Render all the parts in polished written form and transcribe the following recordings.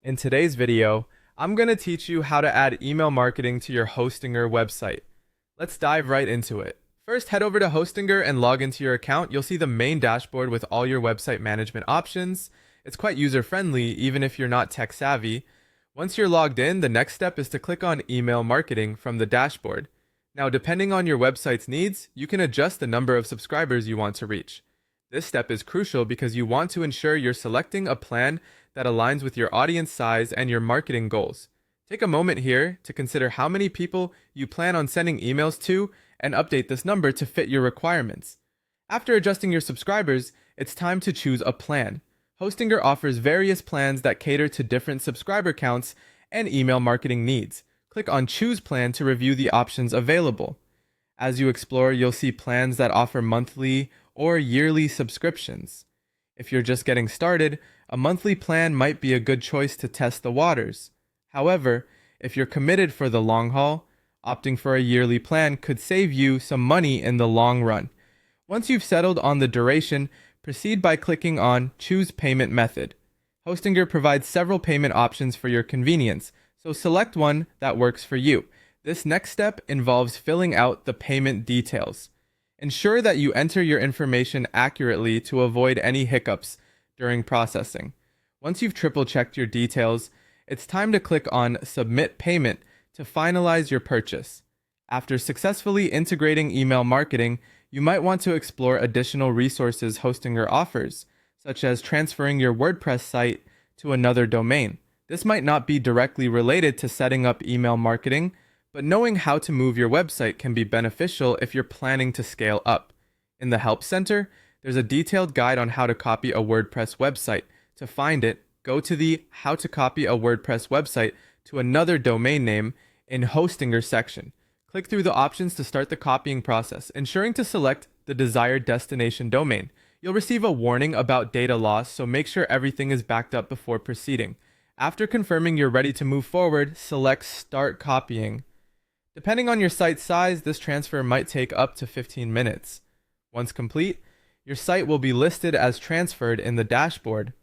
In today's video, I'm going to teach you how to add email marketing to your Hostinger website. Let's dive right into it. First, head over to Hostinger and log into your account. You'll see the main dashboard with all your website management options. It's quite user-friendly, even if you're not tech-savvy. Once you're logged in, the next step is to click on Email Marketing from the dashboard. Now, depending on your website's needs, you can adjust the number of subscribers you want to reach. This step is crucial because you want to ensure you're selecting a plan that aligns with your audience size and your marketing goals. Take a moment here to consider how many people you plan on sending emails to and update this number to fit your requirements. After adjusting your subscribers, it's time to choose a plan. Hostinger offers various plans that cater to different subscriber counts and email marketing needs. Click on Choose Plan to review the options available. As you explore, you'll see plans that offer monthly or yearly subscriptions. If you're just getting started, a monthly plan might be a good choice to test the waters. However, if you're committed for the long haul, opting for a yearly plan could save you some money in the long run. Once you've settled on the duration, proceed by clicking on Choose Payment Method. Hostinger provides several payment options for your convenience, so select one that works for you. This next step involves filling out the payment details. Ensure that you enter your information accurately to avoid any hiccups during processing. Once you've triple-checked your details, it's time to click on Submit Payment to finalize your purchase. After successfully integrating email marketing, you might want to explore additional resources Hostinger offers, such as transferring your WordPress site to another domain. This might not be directly related to setting up email marketing, but knowing how to move your website can be beneficial if you're planning to scale up. In the Help Center, there's a detailed guide on how to copy a WordPress website. To find it, go to the How to Copy a WordPress Website to Another Domain Name in Hostinger section. Click through the options to start the copying process, ensuring to select the desired destination domain. You'll receive a warning about data loss, so make sure everything is backed up before proceeding. After confirming you're ready to move forward, select Start Copying. Depending on your site size, this transfer might take up to 15 minutes. Once complete, your site will be listed as transferred in the dashboard.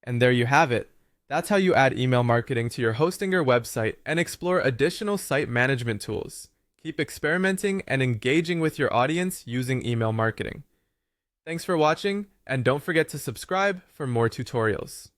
And there you have it. That's how you add email marketing to your Hostinger website and explore additional site management tools. Keep experimenting and engaging with your audience using email marketing. Thanks for watching, and don't forget to subscribe for more tutorials.